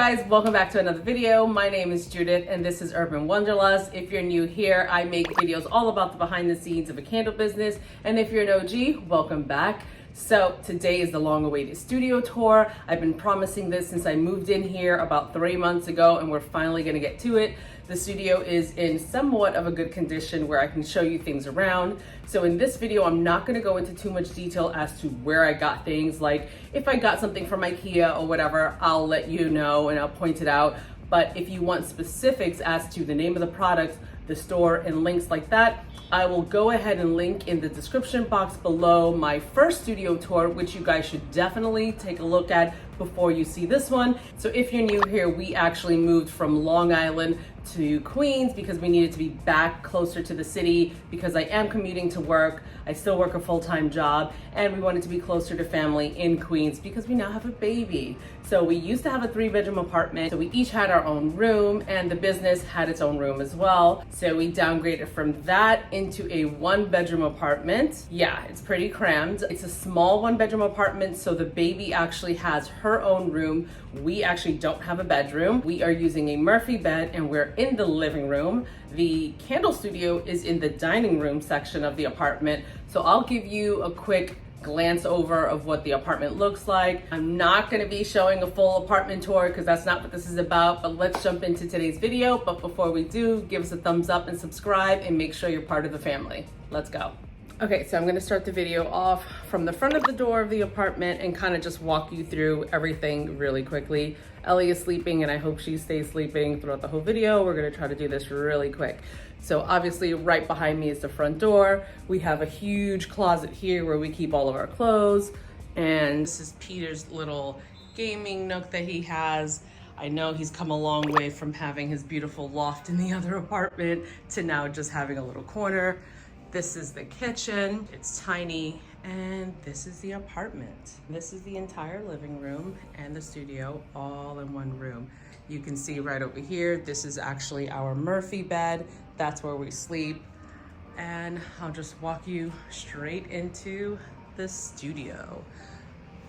guys, welcome back to another video. My name is Judith and this is Urban Wanderlust. If you're new here, I make videos all about the behind the scenes of a candle business. And if you're an OG, welcome back. So today is the long awaited studio tour. I've been promising this since I moved in here about 3 months ago and we're finally gonna get to it. The studio is in somewhat of a good condition where I can show you things around. So in this video, I'm not gonna go into too much detail as to where I got things. Like if I got something from IKEA or whatever, I'll let you know and I'll point it out. But if you want specifics as to the name of the product, the store, and links like that, I will go ahead and link in the description box below my first studio tour, which you guys should definitely take a look at before you see this one. So if you're new here, we actually moved from Long Island to Queens because we needed to be back closer to the city because I am commuting to work. I still work a full-time job and we wanted to be closer to family in Queens because we now have a baby. So we used to have a 3-bedroom apartment. So we each had our own room and the business had its own room as well. So we downgraded from that into a 1-bedroom apartment. Yeah, it's pretty crammed. It's a small 1-bedroom apartment. So the baby actually has her own room. We actually don't have a bedroom. We are using a Murphy bed and we're in the living room. The candle studio is in the dining room section of the apartment. So I'll give you a quick glance over of what the apartment looks like. I'm not going to be showing a full apartment tour because that's not what this is about, but let's jump into today's video. But before we do, give us a thumbs up and subscribe and make sure you're part of the family. Let's go. Okay, so I'm going to start the video off from the front of the door of the apartment and kind of just walk you through everything really quickly. Ellie is sleeping and I hope she stays sleeping throughout the whole video. We're going to try to do this really quick. So obviously right behind me is the front door. We have a huge closet here where we keep all of our clothes. And this is Peter's little gaming nook that he has. I know he's come a long way from having his beautiful loft in the other apartment to now just having a little corner. This is the kitchen. It's tiny. And this is the apartment. This is the entire living room and the studio all in one room. You can see right over here, this is actually our Murphy bed. That's where we sleep. And I'll just walk you straight into the studio.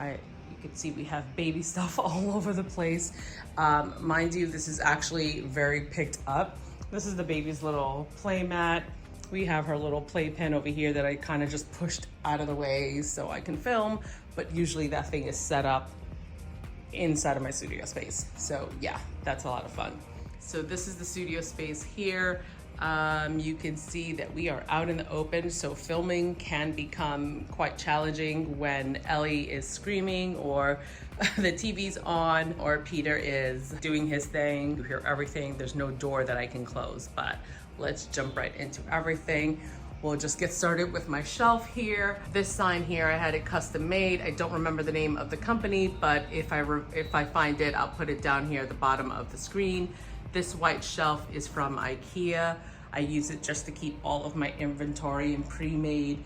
You can see we have baby stuff all over the place. Mind you, this is actually very picked up. This is the baby's little play mat. We have her little playpen over here that I kind of just pushed out of the way so I can film, but usually that thing is set up inside of my studio space. So yeah, that's a lot of fun. So this is the studio space here. You can see that we are out in the open, so filming can become quite challenging when Ellie is screaming or the TV's on or Peter is doing his thing. You hear everything. There's no door that I can close, but let's jump right into everything. We'll just get started with my shelf here. This sign here, I had it custom made. I don't remember the name of the company, but if I find it, I'll put it down here at the bottom of the screen. This white shelf is from IKEA. I use it just to keep all of my inventory and pre-made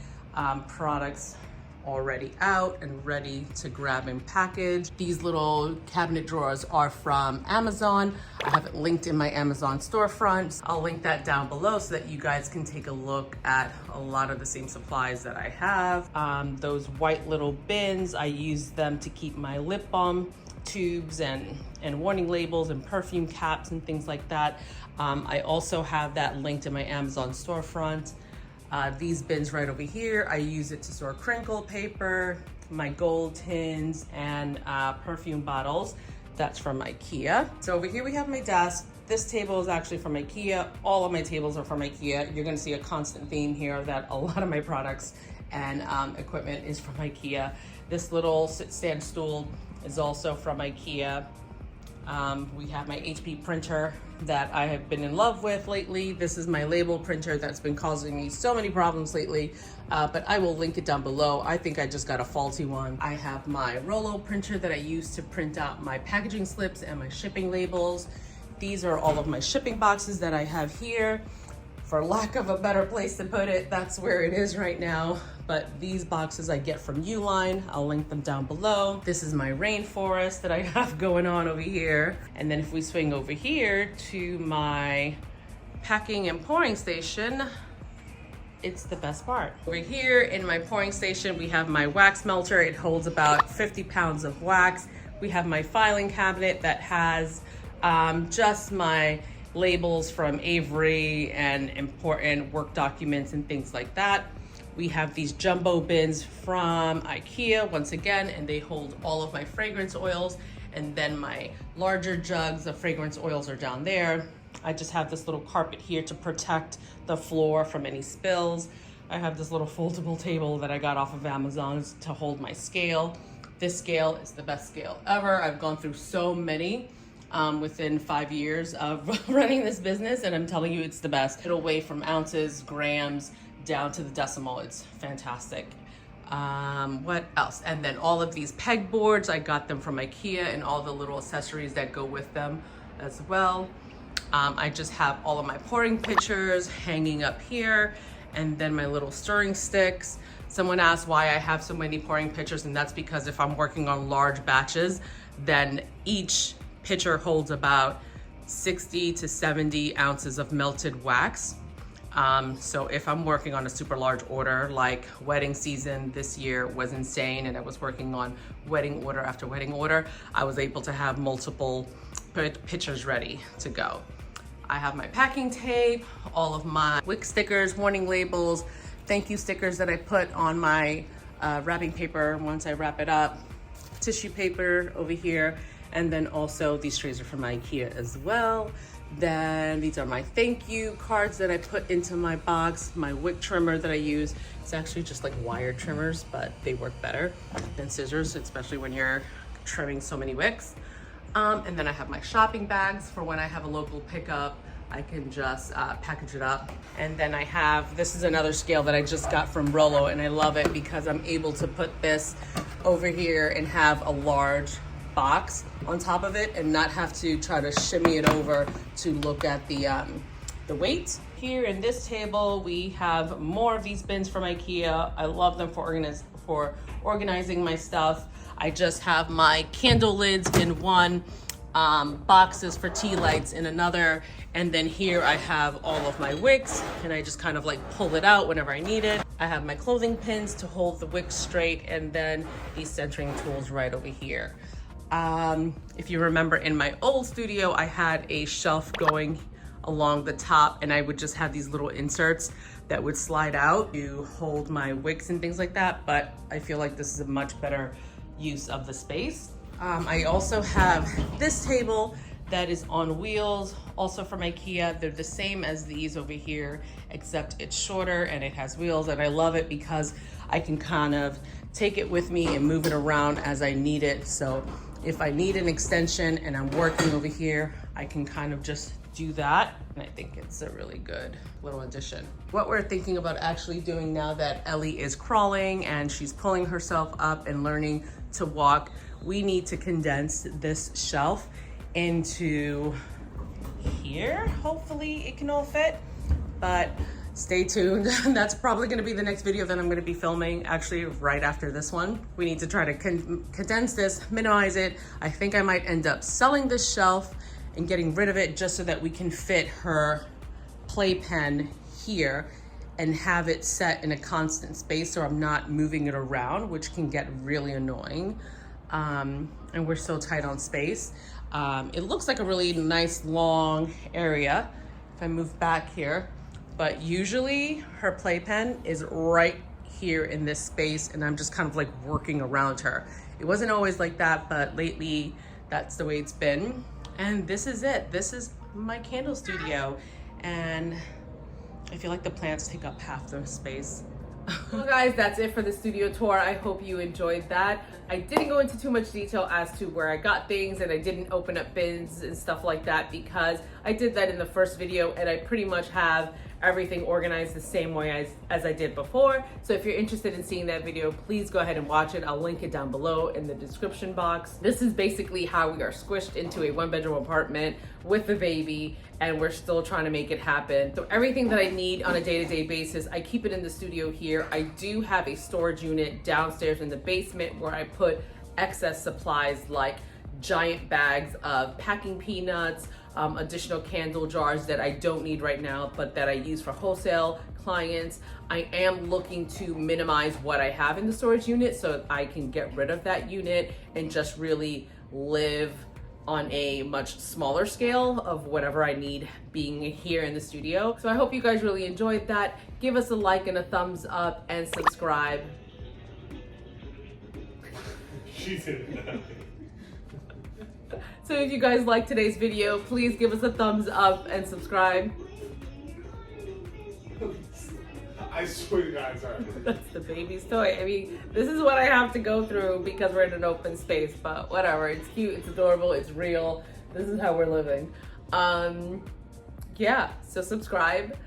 products already out and ready to grab and package. These little cabinet drawers are from Amazon. I have it linked in my Amazon storefront. I'll link that down below so that you guys can take a look at a lot of the same supplies that I have. Those white little bins, I use them to keep my lip balm tubes and warning labels and perfume caps and things like that. I also have that linked in my Amazon storefront. These bins right over here, I use it to store crinkle paper, my gold tins, and perfume bottles. That's from IKEA. So over here we have my desk. This table is actually from IKEA. All of my tables are from IKEA. You're gonna see a constant theme here that a lot of my products and equipment is from IKEA. This little sit-stand stool is also from IKEA. We have my HP printer that I have been in love with lately. This is my label printer that's been causing me so many problems lately, but I will link it down below. I think I just got a faulty one. I have my Rollo printer that I use to print out my packaging slips and my shipping labels. These are all of my shipping boxes that I have here. For lack of a better place to put it, that's where it is right now. But these boxes I get from Uline. I'll link them down below. This is my rainforest that I have going on over here. And then if we swing over here to my packing and pouring station, it's the best part. Over here in my pouring station, we have my wax melter. It holds about 50 pounds of wax. We have my filing cabinet that has just my labels from Avery and important work documents and things like that. We have these jumbo bins from IKEA once again, and they hold all of my fragrance oils. And then my larger jugs of fragrance oils are down there. I just have this little carpet here to protect the floor from any spills. I have this little foldable table that I got off of Amazon to hold my scale. This scale is the best scale ever. I've gone through so many within 5 years of running this business, and I'm telling you, it's the best. It'll weigh from ounces, grams, down to the decimal. It's fantastic. What else? And then all of these pegboards, I got them from IKEA, and all the little accessories that go with them as well. I just have all of my pouring pitchers hanging up here, and then my little stirring sticks. Someone asked why I have so many pouring pitchers, and that's because if I'm working on large batches, then each pitcher holds about 60 to 70 ounces of melted wax. So if I'm working on a super large order, like wedding season this year was insane, and I was working on wedding order after wedding order, I was able to have multiple pitchers ready to go. I have my packing tape, all of my wick stickers, warning labels, thank you stickers that I put on my wrapping paper once I wrap it up, tissue paper over here, and then also these trays are from IKEA as well. Then these are my thank you cards that I put into my box, my wick trimmer that I use. It's actually just like wire trimmers, but they work better than scissors, especially when you're trimming so many wicks. And then I have my shopping bags for when I have a local pickup. I can just package it up. And then I have, this is another scale that I just got from Rollo, and I love it because I'm able to put this over here and have a large box on top of it and not have to try to shimmy it over to look at the weight. Here in this table, we have more of these bins from IKEA. I love them for organizing my stuff. I just have my candle lids in one, boxes for tea lights in another, and then here I have all of my wicks, and I just kind of like pull it out whenever I need it. I have my clothing pins to hold the wicks straight, and then these centering tools right over here. If you remember in my old studio, I had a shelf going along the top, and I would just have these little inserts that would slide out to hold my wicks and things like that, but I feel like this is a much better use of the space. I also have this table that is on wheels, also from IKEA. They're the same as these over here, except it's shorter and it has wheels, and I love it because I can kind of take it with me and move it around as I need it. So if I need an extension and I'm working over here, I can kind of just do that. And I think it's a really good little addition. What we're thinking about actually doing now that Ellie is crawling and she's pulling herself up and learning to walk, we need to condense this shelf into here. Hopefully it can all fit, but stay tuned. That's probably gonna be the next video that I'm gonna be filming, actually right after this one. We need to try to condense this, minimize it. I think I might end up selling this shelf and getting rid of it just so that we can fit her playpen here and have it set in a constant space so I'm not moving it around, which can get really annoying. And we're so tight on space. It looks like a really nice long area if I move back here, but usually her playpen is right here in this space and I'm just kind of like working around her. It wasn't always like that, but lately that's the way it's been. And this is it. This is my candle studio. And I feel like the plants take up half the space. Well guys, that's it for the studio tour. I hope you enjoyed that. I didn't go into too much detail as to where I got things, and I didn't open up bins and stuff like that because I did that in the first video and I pretty much have everything organized the same way as I did before. So if you're interested in seeing that video, please go ahead and watch it. I'll link it down below in the description box. This is basically how we are squished into a 1-bedroom apartment with a baby, and we're still trying to make it happen. So everything that I need on a day-to-day basis, I keep it in the studio here. I do have a storage unit downstairs in the basement where I put excess supplies like giant bags of packing peanuts, additional candle jars that I don't need right now, but that I use for wholesale clients. I am looking to minimize what I have in the storage unit so I can get rid of that unit and just really live on a much smaller scale of whatever I need being here in the studio. So I hope you guys really enjoyed that. Give us a like and a thumbs up and subscribe. She did. So if you guys like today's video, please give us a thumbs up and subscribe. I swear to God, sorry. That's the baby's toy. I mean, this is what I have to go through because we're in an open space, but whatever. It's cute, it's adorable, it's real. This is how we're living. Yeah, so subscribe,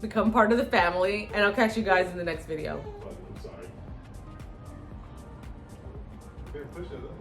become part of the family, and I'll catch you guys in the next video. I'm sorry. Yeah, push it up.